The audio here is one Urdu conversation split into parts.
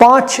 5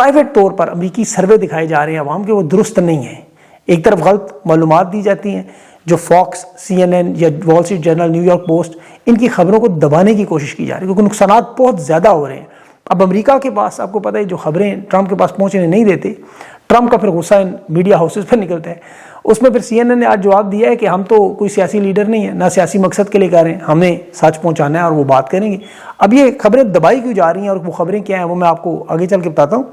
پرائیویٹ طور پر امریکی سروے دکھائے جا رہے ہیں عوام کے، وہ درست نہیں ہیں. ایک طرف غلط معلومات دی جاتی ہیں جو فاکس، CNN یا Wall Street Journal, New York Post, ان کی خبروں کو دبانے کی کوشش کی جا رہی ہے کیونکہ نقصانات بہت زیادہ ہو رہے ہیں. اب امریکہ کے پاس آپ کو پتہ ہے جو خبریں ٹرمپ کے پاس پہنچنے نہیں دیتے، ٹرمپ کا پھر غصہ ان میڈیا ہاؤسز پر نکلتا ہے. اس میں پھر CNN نے آج جواب دیا ہے کہ ہم تو کوئی سیاسی لیڈر نہیں ہیں، نہ سیاسی مقصد کے لیے کہہ رہے ہیں، ہمیں سچ پہنچانا ہے اور وہ بات کریں گے. اب یہ خبریں دبائی کیوں جا رہی ہیں اور وہ خبریں کیا ہیں وہ میں آپ کو آگے چل کے بتاتا ہوں.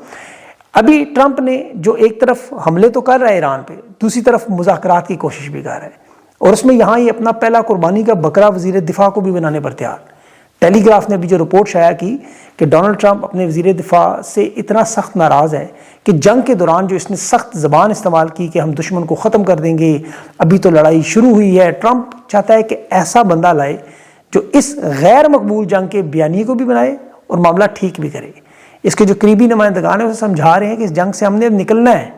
ابھی ٹرمپ نے جو ایک طرف حملے تو کر رہا ہے ایران پہ، دوسری طرف مذاکرات کی کوشش بھی کر رہا ہے، اور اس میں یہاں یہ اپنا پہلا قربانی کا بکرا وزیر دفاع کو بھی بنانے پر تیار. ٹیلی گراف نے ابھی جو رپورٹ شائع کی کہ ڈونلڈ ٹرمپ اپنے وزیر دفاع سے اتنا سخت ناراض ہے کہ جنگ کے دوران جو اس نے سخت زبان استعمال کی کہ ہم دشمن کو ختم کر دیں گے، ابھی تو لڑائی شروع ہوئی ہے، ٹرمپ چاہتا ہے کہ ایسا بندہ لائے جو اس غیر مقبول جنگ کے بیانیے کو بھی بنائے اور معاملہ ٹھیک بھی کرے. اس کے جو قریبی نمائندگان ہیں اسے سمجھا رہے ہیں کہ اس جنگ سے ہم نے نکلنا ہے.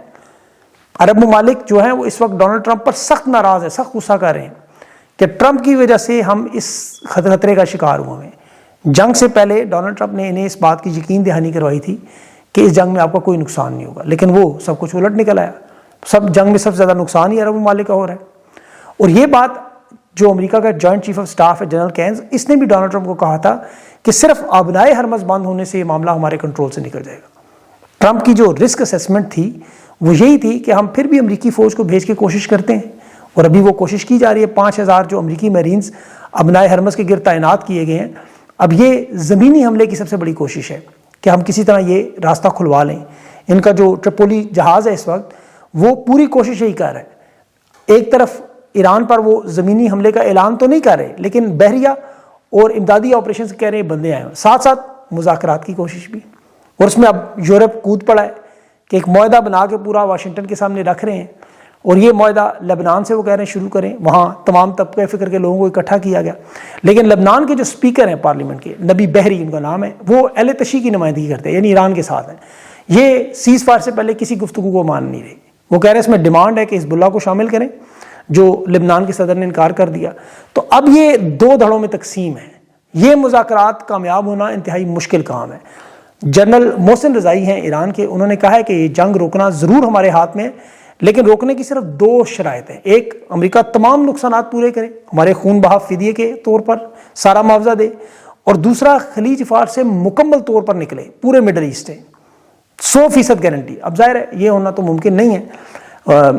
عرب ممالک جو ہیں وہ اس وقت ڈونلڈ ٹرمپ پر سخت ناراض ہیں، سخت غصہ کر رہے ہیں کہ ٹرمپ کی وجہ سے ہم اس خطرے کا شکار ہوئے ہیں. جنگ سے پہلے ڈونلڈ ٹرمپ نے انہیں اس بات کی یقین دہانی کروائی تھی کہ اس جنگ میں آپ کا کوئی نقصان نہیں ہوگا، لیکن وہ سب کچھ الٹ نکل آیا. جنگ میں سب سے زیادہ نقصان ہی عرب ممالک کا ہو رہا ہے. اور یہ بات جو امریکہ کا جوائنٹ چیف آف سٹاف ہے جنرل کینز، اس نے بھی ڈونلڈ ٹرمپ کو کہا تھا کہ صرف آبنائے ہرمز بند ہونے سے یہ معاملہ ہمارے کنٹرول سے نکل جائے گا. ٹرمپ کی جو رسک اسیسمنٹ تھی وہ یہی تھی کہ ہم پھر بھی امریکی فوج کو بھیج کے کوشش کرتے ہیں، اور ابھی وہ کوشش کی جا رہی ہے. 5000 جو امریکی میرینز ابنائے ہرمز کے گرد تعینات کیے گئے ہیں. اب یہ زمینی حملے کی سب سے بڑی کوشش ہے کہ ہم کسی طرح یہ راستہ کھلوا لیں. ان کا جو ٹریپولی جہاز ہے اس وقت وہ پوری کوشش یہی کر رہا ہے. ایک طرف ایران پر وہ زمینی حملے کا اعلان تو نہیں کر رہے، لیکن بحریہ اور امدادی آپریشنز کہہ رہے ہیں بندے آئے ہیں، ساتھ ساتھ مذاکرات کی کوشش بھی. اور اس میں اب یورپ کود پڑا ہے کہ ایک معاہدہ بنا کے پورا واشنگٹن کے سامنے رکھ رہے ہیں، اور یہ معاہدہ لبنان سے وہ کہہ رہے ہیں شروع کریں. وہاں تمام طبقہ فکر کے لوگوں کو اکٹھا کیا گیا، لیکن لبنان کے جو سپیکر ہیں پارلیمنٹ کے، نبی بحری ان کا نام ہے، وہ اہل تشیع کی نمائندگی کرتے ہیں، یعنی ایران کے ساتھ ہیں. یہ سیز فائر سے پہلے کسی گفتگو کو مان نہیں رہے. وہ کہہ رہے ہیں اس میں ڈیمانڈ ہے کہ حزب اللہ کو شامل کریں، جو لبنان کے صدر نے انکار کر دیا. تو اب یہ دو دھڑوں میں تقسیم ہے. یہ مذاکرات کامیاب ہونا انتہائی مشکل کام ہے. جنرل محسن رضائی ہیں ایران کے، انہوں نے کہا ہے کہ یہ جنگ روکنا ضرور ہمارے ہاتھ میں ہے، لیکن روکنے کی صرف 2 شرائط ہیں. ایک، امریکہ تمام نقصانات پورے کرے، ہمارے خون بہا فدیے کے طور پر سارا معاوضہ دے، اور دوسرا خلیج فارس سے مکمل طور پر نکلے، پورے مڈل ایسٹ سے 100% گارنٹی. اب ظاہر ہے یہ ہونا تو ممکن نہیں ہے.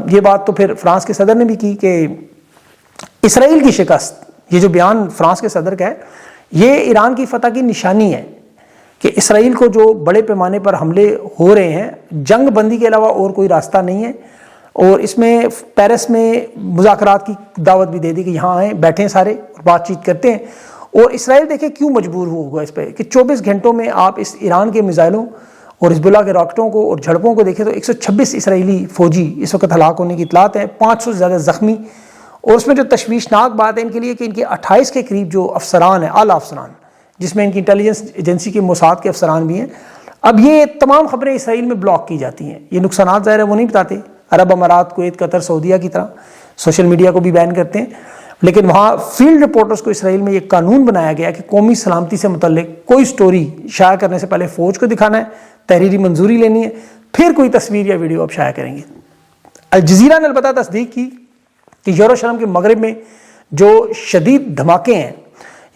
یہ بات تو پھر فرانس کے صدر نے بھی کی کہ اسرائیل کی شکست، یہ جو بیان فرانس کے صدر کا ہے، یہ ایران کی فتح کی نشانی ہے کہ اسرائیل کو جو بڑے پیمانے پر حملے ہو رہے ہیں، جنگ بندی کے علاوہ اور کوئی راستہ نہیں ہے. اور اس میں پیرس میں مذاکرات کی دعوت بھی دے دی کہ یہاں آئیں، بیٹھیں سارے اور بات چیت کرتے ہیں. اور اسرائیل دیکھیں کیوں مجبور ہوا اس پہ کہ 24 گھنٹوں میں آپ اس ایران کے میزائلوں اور حزب اللہ کے راکٹوں کو اور جھڑپوں کو دیکھیں تو 126 اسرائیلی فوجی اس وقت ہلاک ہونے کی اطلاعات ہیں، 500 سے زیادہ زخمی. اور اس میں جو تشویشناک بات ہے ان کے لیے کہ ان کے 28 کے قریب جو افسران ہیں، اعلیٰ افسران، جس میں ان کی انٹیلیجنس ایجنسی کے موساد کے افسران بھی ہیں، اب یہ تمام خبریں اسرائیل میں بلاک کی جاتی ہیں. یہ نقصانات ظاہر ہے وہ نہیں بتاتے، عرب امارات، کویت، قطر، سعودیہ کی طرح سوشل میڈیا کو بھی بین کرتے ہیں، لیکن وہاں فیلڈ رپورٹرز کو اسرائیل میں یہ قانون بنایا گیا کہ قومی سلامتی سے متعلق کوئی سٹوری شائع کرنے سے پہلے فوج کو دکھانا ہے، تحریری منظوری لینی ہے، پھر کوئی تصویر یا ویڈیو آپ شائع کریں گے. الجزیرہ نے البتہ تصدیق کی کہ یروشلم کے مغرب میں جو شدید دھماکے ہیں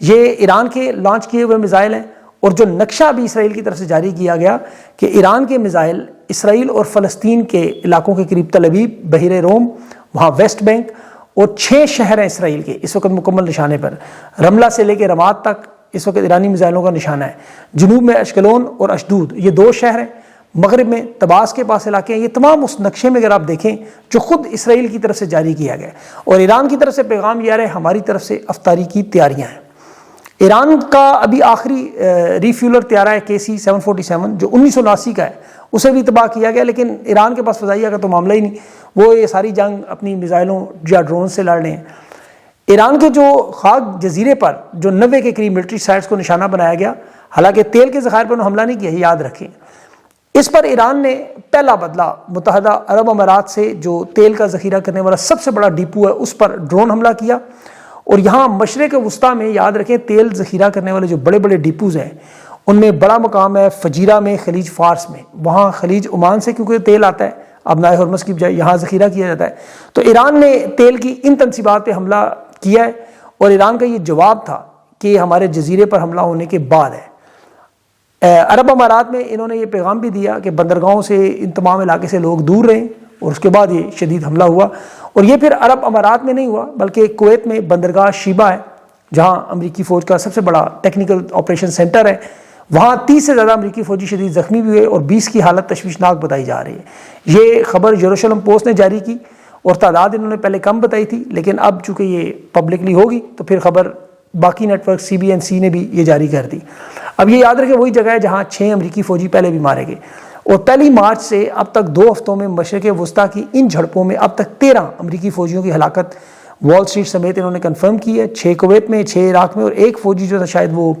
یہ ایران کے لانچ کیے ہوئے میزائل ہیں، اور جو نقشہ بھی اسرائیل کی طرف سے جاری کیا گیا کہ ایران کے میزائل اسرائیل اور فلسطین کے علاقوں کے قریب تل ابیب، بحیرہ روم، وہاں ویسٹ بینک اور 6 شہر ہیں اسرائیل کے اس وقت مکمل نشانے پر. رملہ سے لے کے رماد تک اس وقت ایرانی میزائلوں کا نشانہ ہے. جنوب میں اشکلون اور اشدود، یہ 2 شہر ہیں. مغرب میں طباس کے پاس علاقے ہیں. یہ تمام اس نقشے میں اگر آپ دیکھیں جو خود اسرائیل کی طرف سے جاری کیا گیا ہے. اور ایران کی طرف سے پیغام یہ آ رہا ہے ہماری طرف سے افطاری کی تیاریاں ہیں. ایران کا ابھی آخری ریفیولر طیارہ ہے KC-747 جو 1979 کا ہے، اسے بھی تباہ کیا گیا، لیکن ایران کے پاس فضائیہ کا تو معاملہ ہی نہیں، وہ یہ ساری جنگ اپنی میزائلوں یا ڈرون سے لڑ رہے ہیں. ایران کے جو خاک جزیرے پر جو 90 کے قریب ملٹری سائٹس کو نشانہ بنایا گیا، حالانکہ تیل کے ذخائر پر حملہ نہیں کیا، یاد رکھیں. اس پر ایران نے پہلا بدلہ متحدہ عرب امارات سے جو تیل کا ذخیرہ کرنے والا سب سے بڑا ڈیپو ہے اس پر ڈرون حملہ کیا. اور یہاں مشرق وسطیٰ میں یاد رکھیں تیل ذخیرہ کرنے والے جو بڑے بڑے ڈیپوز ہیں ان میں بڑا مقام ہے فجیرہ میں، خلیج فارس میں، وہاں خلیج عمان سے کیونکہ تیل آتا ہے آبنائے ہرمز کی بجائے یہاں ذخیرہ کیا جاتا ہے، تو ایران نے تیل کی ان تنصیبات پہ حملہ کیا ہے، اور ایران کا یہ جواب تھا کہ ہمارے جزیرے پر حملہ ہونے کے بعد ہے۔ عرب امارات میں انہوں نے یہ پیغام بھی دیا کہ بندرگاہوں سے ان تمام علاقے سے لوگ دور رہیں، اور اس کے بعد یہ شدید حملہ ہوا، اور یہ پھر عرب امارات میں نہیں ہوا بلکہ کویت میں بندرگاہ شیبہ ہے جہاں امریکی فوج کا سب سے بڑا ٹیکنیکل آپریشن سینٹر ہے، وہاں 30 سے زیادہ امریکی فوجی شدید زخمی بھی ہوئے اور 20 کی حالت تشویشناک بتائی جا رہی ہے۔ یہ خبر یروشلم پوسٹ نے جاری کی، اور تعداد انہوں نے پہلے کم بتائی تھی، لیکن اب چونکہ یہ پبلکلی ہوگی تو پھر خبر باقی نیٹ ورک CBNC نے بھی یہ جاری کر دی۔ اب یہ یاد رکھیں وہی جگہ ہے جہاں 6 امریکی فوجی پہلے بھی مارے گئے، اور 1 مارچ سے اب تک 2 ہفتوں میں مشرق وسطیٰ کی ان جھڑپوں میں اب تک 13 امریکی فوجیوں کی ہلاکت وال اسٹریٹ سمیت انہوں نے کنفرم کی ہے، 6 کویت میں، 6 عراق میں، اور 1 فوجی جو تھا شاید وہ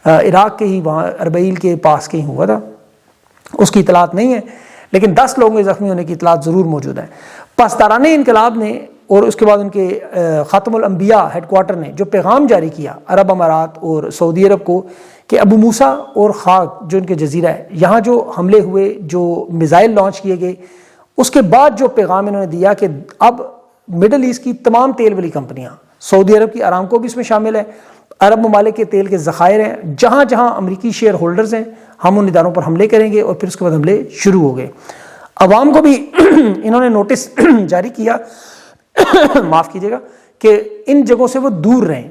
عراق کے ہی وہاں اربعیل کے پاس کہیں ہوا تھا، اس کی اطلاعات نہیں ہے، لیکن 10 لوگوں کے زخمی ہونے کی اطلاعات ضرور موجود ہیں۔ پاسداران انقلاب نے اور اس کے بعد ان کے خاتم الانبیاء ہیڈ کوارٹر نے جو پیغام جاری کیا عرب امارات اور سعودی عرب کو کہ ابو موسیٰ اور خاک جو ان کے جزیرہ ہے یہاں جو حملے ہوئے، جو میزائل لانچ کیے گئے، اس کے بعد جو پیغام انہوں نے دیا کہ اب مڈل ایسٹ کی تمام تیل والی کمپنیاں، سعودی عرب کی آرامکو بھی اس میں شامل ہے، عرب ممالک کے تیل کے ذخائر ہیں، جہاں جہاں امریکی شیئر ہولڈرز ہیں ہم ان اداروں پر حملے کریں گے، اور پھر اس کے بعد حملے شروع ہو گئے۔ عوام کو بھی انہوں نے نوٹس جاری کیا معاف کیجیے گا کہ ان جگہوں سے وہ دور رہیں،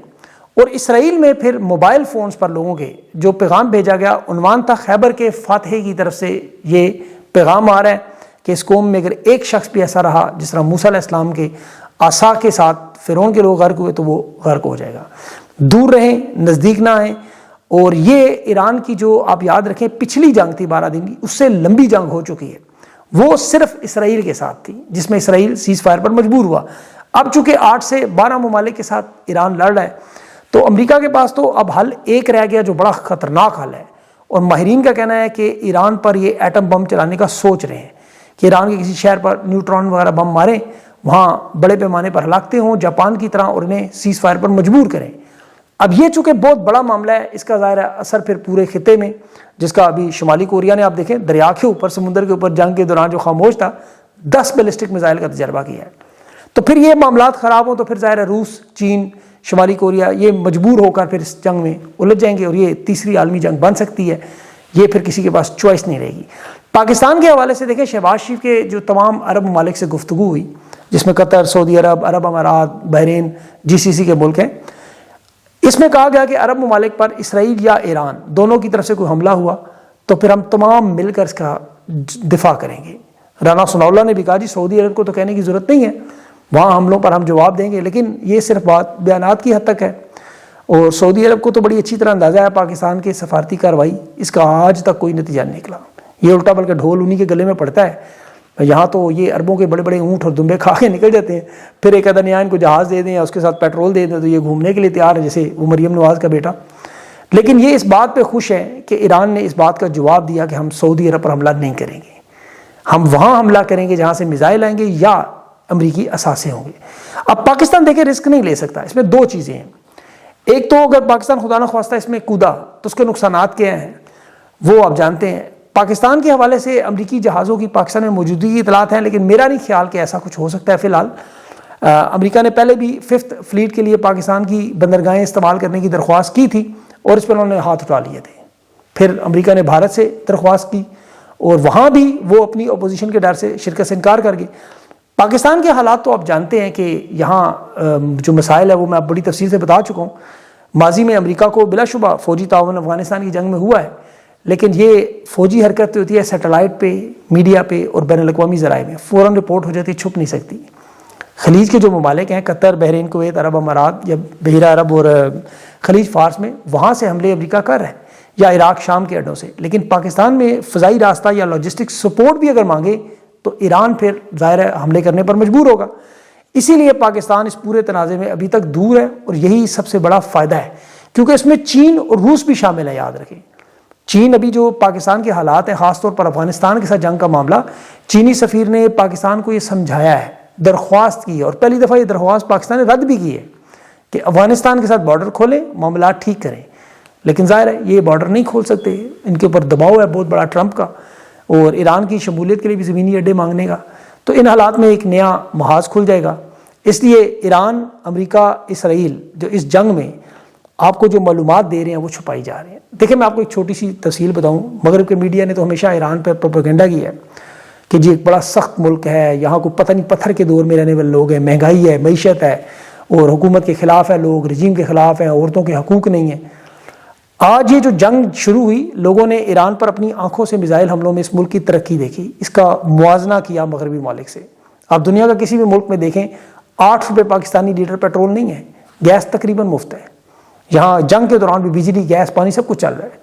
اور اسرائیل میں پھر موبائل فونز پر لوگوں کے جو پیغام بھیجا گیا، عنوان تھا خیبر کے فاتح کی طرف سے یہ پیغام آ رہا ہے کہ اس قوم میں اگر ایک شخص بھی ایسا رہا جس طرح موسیٰ علیہ السلام کے عصا کے ساتھ فرعون کے لوگ غرق ہوئے تو وہ غرق ہو جائے گا، دور رہیں، نزدیک نہ آئیں۔ اور یہ ایران کی جو آپ یاد رکھیں پچھلی جنگ تھی 12 دن کی، اس سے لمبی جنگ ہو چکی ہے، وہ صرف اسرائیل کے ساتھ تھی جس میں اسرائیل سیز فائر پر مجبور ہوا۔ اب چونکہ 8 سے 12 ممالک کے ساتھ ایران لڑ رہا ہے، تو امریکہ کے پاس تو اب حل ایک رہ گیا جو بڑا خطرناک حل ہے، اور ماہرین کا کہنا ہے کہ ایران پر یہ ایٹم بم چلانے کا سوچ رہے ہیں کہ ایران کے کسی شہر پر نیوٹران وغیرہ بم ماریں، وہاں بڑے پیمانے پر ہلاکتیں ہوں جاپان کی طرح، اور انہیں سیز فائر پر مجبور کریں۔ اب یہ چونکہ بہت بڑا معاملہ ہے، اس کا ظاہر اثر پھر پورے خطے میں، جس کا ابھی شمالی کوریا نے آپ دیکھیں دریا کے اوپر، سمندر کے اوپر جنگ کے دوران جو خاموش تھا 10 بیلسٹک میزائل کا تجربہ کیا ہے، تو پھر یہ معاملات خراب ہوں تو پھر ظاہر ہے روس، چین، شمالی کوریا یہ مجبور ہو کر پھر اس جنگ میں الجھ جائیں گے، اور یہ تیسری عالمی جنگ بن سکتی ہے، یہ پھر کسی کے پاس چوائس نہیں رہے گی۔ پاکستان کے حوالے سے دیکھیں شہباز شریف کے جو تمام عرب ممالک سے گفتگو ہوئی، جس میں قطر، سعودی عرب، عرب امارات، بحرین، GCC کے ملک ہیں، اس میں کہا گیا کہ عرب ممالک پر اسرائیل یا ایران دونوں کی طرف سے کوئی حملہ ہوا تو پھر ہم تمام مل کر اس کا دفاع کریں گے۔ رانا ثناء اللہ نے بھی کہا جی سعودی عرب کو تو کہنے کی ضرورت نہیں ہے، وہاں حملوں پر ہم جواب دیں گے، لیکن یہ صرف بات بیانات کی حد تک ہے، اور سعودی عرب کو تو بڑی اچھی طرح اندازہ ہے پاکستان کے سفارتی کارروائی، اس کا آج تک کوئی نتیجہ نہیں نکلا، یہ الٹا بلکہ ڈھول انہی کے گلے میں پڑتا ہے۔ یہاں تو یہ عربوں کے بڑے بڑے اونٹ اور دمبے کھا کے نکل جاتے ہیں، پھر ایک ادھر نیا ان کو جہاز دے دیں یا اس کے ساتھ پیٹرول دے دیں تو یہ گھومنے کے لیے تیار ہے، جیسے وہ مریم نواز کا بیٹا۔ لیکن یہ اس بات پہ خوش ہے کہ ایران نے اس بات کا جواب دیا کہ ہم سعودی عرب پر حملہ نہیں کریں گے، ہم وہاں حملہ کریں گے جہاں سے میزائل آئیں گے یا امریکی اثاثے ہوں گے۔ اب پاکستان دیکھیں رسک نہیں لے سکتا، اس میں 2 چیزیں ہیں، ایک تو اگر پاکستان خدا نخواستہ اس میں کودا تو اس کے نقصانات کیا ہیں وہ آپ جانتے ہیں۔ پاکستان کے حوالے سے امریکی جہازوں کی پاکستان میں موجودگی کی اطلاعات ہیں، لیکن میرا نہیں خیال کہ ایسا کچھ ہو سکتا ہے فی الحال۔ امریکہ نے پہلے بھی 5th فلیٹ کے لیے پاکستان کی بندرگاہیں استعمال کرنے کی درخواست کی تھی اور اس پر انہوں نے ہاتھ اٹھا لیے تھے، پھر امریکہ نے بھارت سے درخواست کی اور وہاں بھی وہ اپنی اپوزیشن کے ڈر سے شرکت سے انکار کر گئے۔ پاکستان کے حالات تو آپ جانتے ہیں کہ یہاں جو مسائل ہے وہ میں بڑی تفصیل سے بتا چکا ہوں۔ ماضی میں امریکہ کو بلا شبہ فوجی تعاون افغانستان کی جنگ میں ہوا ہے، لیکن یہ فوجی حرکت ہوتی ہے سیٹلائٹ پہ، میڈیا پہ اور بین الاقوامی ذرائع میں، فوراً رپورٹ ہو جاتی ہے، چھپ نہیں سکتی۔ خلیج کے جو ممالک ہیں قطر، بحرین، کویت، عرب امارات یا بحیرہ عرب اور خلیج فارس میں، وہاں سے حملے امریکہ کر رہے ہیں یا عراق شام کے اڈوں سے، لیکن پاکستان میں فضائی راستہ یا لاجسٹک سپورٹ بھی اگر مانگے تو ایران پھر ظاہر ہے حملے کرنے پر مجبور ہوگا۔ اسی لیے پاکستان اس پورے تنازع میں ابھی تک دور ہے، اور یہی سب سے بڑا فائدہ ہے کیونکہ اس میں چین اور روس بھی شامل ہے۔ یاد رکھیں چین ابھی جو پاکستان کے حالات ہیں، خاص طور پر افغانستان کے ساتھ جنگ کا معاملہ، چینی سفیر نے پاکستان کو یہ سمجھایا ہے، درخواست کی ہے، اور پہلی دفعہ یہ درخواست پاکستان نے رد بھی کی ہے کہ افغانستان کے ساتھ بارڈر کھولیں، معاملات ٹھیک کریں، لیکن ظاہر ہے یہ بارڈر نہیں کھول سکتے، ان کے اوپر دباؤ ہے بہت بڑا ٹرمپ کا، اور ایران کی شمولیت کے لیے بھی زمینی اڈے مانگنے گا. تو ان حالات میں ایک نیا محاذ کھل جائے گا. اس لیے ایران، امریکہ، اسرائیل جو اس جنگ میں آپ کو جو معلومات دے رہے ہیں وہ چھپائی جا رہی ہیں. دیکھیں میں آپ کو ایک چھوٹی سی تفصیل بتاؤں. مغرب کے میڈیا نے تو ہمیشہ ایران پر پروپیگنڈا کیا ہے کہ جی ایک بڑا سخت ملک ہے، یہاں کو پتہ نہیں پتھر کے دور میں رہنے والے لوگ ہیں، مہنگائی ہے، معیشت ہے، اور حکومت کے خلاف ہے لوگ، رجیم کے خلاف ہیں، عورتوں کے حقوق نہیں ہیں. آج یہ جو جنگ شروع ہوئی، لوگوں نے ایران پر اپنی آنکھوں سے میزائل حملوں میں اس ملک کی ترقی دیکھی، اس کا موازنہ کیا مغربی ممالک سے. آپ دنیا کا کسی بھی ملک میں دیکھیں 8 روپے پاکستانی لیٹر پیٹرول نہیں ہے، گیس تقریباً مفت ہے. یہاں جنگ کے دوران بھی بجلی، گیس، پانی سب کچھ چل رہا ہے.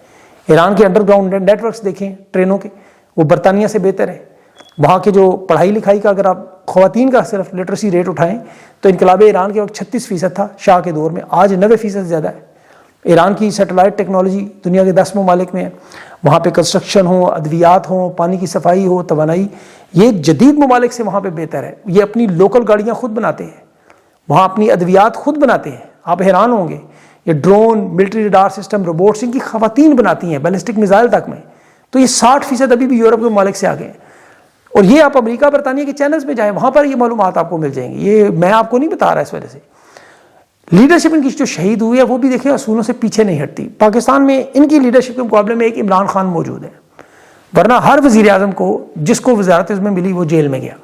ایران کے انڈر گراؤنڈ نیٹ ورکس دیکھیں ٹرینوں کے، وہ برطانیہ سے بہتر ہے. وہاں کے جو پڑھائی لکھائی کا اگر آپ خواتین کا صرف لٹریسی ریٹ اٹھائیں تو انقلاب ایران کے وقت 36% تھا شاہ کے دور میں، آج 90% سے زیادہ ہے. ایران کی سیٹلائٹ ٹیکنالوجی دنیا کے 10 ممالک میں ہے. وہاں پہ کنسٹرکشن ہو، ادویات ہوں، پانی کی صفائی ہو، توانائی، یہ جدید ممالک سے وہاں پہ بہتر ہے. یہ اپنی لوکل گاڑیاں خود بناتے ہیں، وہاں اپنی ادویات خود بناتے ہیں. آپ حیران ہوں گے، یہ drone, military radar system, robots ان کی خواتین بناتی ہیں، بیلسٹک میزائل تک میں. تو یہ 60% ابھی بھی یورپ کے ممالک سے آگے ہیں. اور یہ آپ امریکہ برطانیہ کے چینلز میں جائیں، وہاں پر یہ معلومات آپ کو مل جائیں گی. یہ میں آپ کو نہیں بتا رہا اس وجہ سے. لیڈرشپ ان کی جو شہید ہوئی ہے وہ بھی دیکھیں اصولوں سے پیچھے نہیں ہٹتی. پاکستان میں ان کی لیڈرشپ کے مقابلے میں ایک عمران خان موجود ہے، ورنہ ہر وزیر اعظم کو جس کو وزارت عظم ملی وہ جیل میں گیا.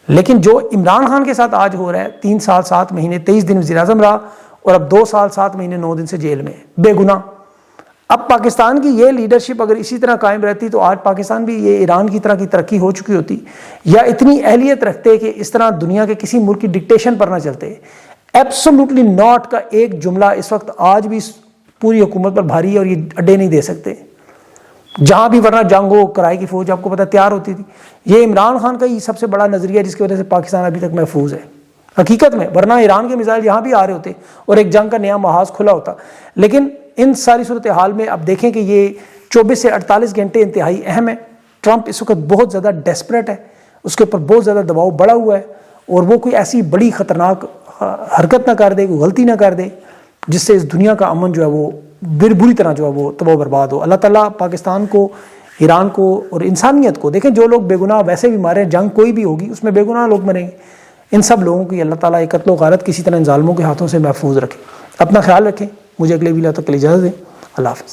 لیکن جو عمران خان کے ساتھ آج ہو رہا ہے، 3 سال 7 مہینے 23 دن وزیر اعظم رہا، اور اب 2 سال 7 مہینے 9 دن سے جیل میں ہے، بے گناہ. اب پاکستان کی یہ لیڈرشپ اگر اسی طرح قائم رہتی تو آج پاکستان بھی یہ ایران کی طرح کی ترقی ہو چکی ہوتی، یا اتنی اہلیت رکھتے کہ اس طرح دنیا کے کسی ملک کی ڈکٹیشن پر نہ چلتے. ایبسولوٹلی ناٹ کا ایک جملہ اس وقت آج بھی پوری حکومت پر بھاری ہے، اور یہ اڈے نہیں دے سکتے جہاں بھی، ورنہ جنگ ہو، کرائے کی فوج آپ کو پتہ تیار ہوتی تھی. یہ عمران خان کا یہ سب سے بڑا نظریہ ہے جس کی وجہ سے پاکستان ابھی تک محفوظ ہے حقیقت میں، ورنہ ایران کے میزائل یہاں بھی آ رہے ہوتے اور ایک جنگ کا نیا محاذ کھلا ہوتا. لیکن ان ساری صورتحال میں اب دیکھیں کہ یہ 24 سے 48 گھنٹے انتہائی اہم ہے. ٹرمپ اس وقت بہت زیادہ ڈیسپریٹ ہے، اس کے اوپر بہت زیادہ دباؤ بڑھا ہوا ہے، اور وہ کوئی ایسی بڑی خطرناک حرکت نہ کر دے، کوئی غلطی نہ کر دے جس سے اس دنیا کا امن جو ہے وہ بری طرح جو ہے وہ تباہ و برباد ہو. اللہ تعالیٰ پاکستان کو، ایران کو اور انسانیت کو، دیکھیں جو لوگ بے گناہ ویسے بھی مارے ہیں، جنگ کوئی بھی ہوگی اس میں بے گناہ لوگ مریں گے، ان سب لوگوں کی اللہ تعالیٰ قتل و غارت کسی طرح ان ظالموں کے ہاتھوں سے محفوظ رکھے. اپنا خیال رکھیں. مجھے اگلے ویڈیو تک کے لیے اجازت دیں. اللہ حافظ.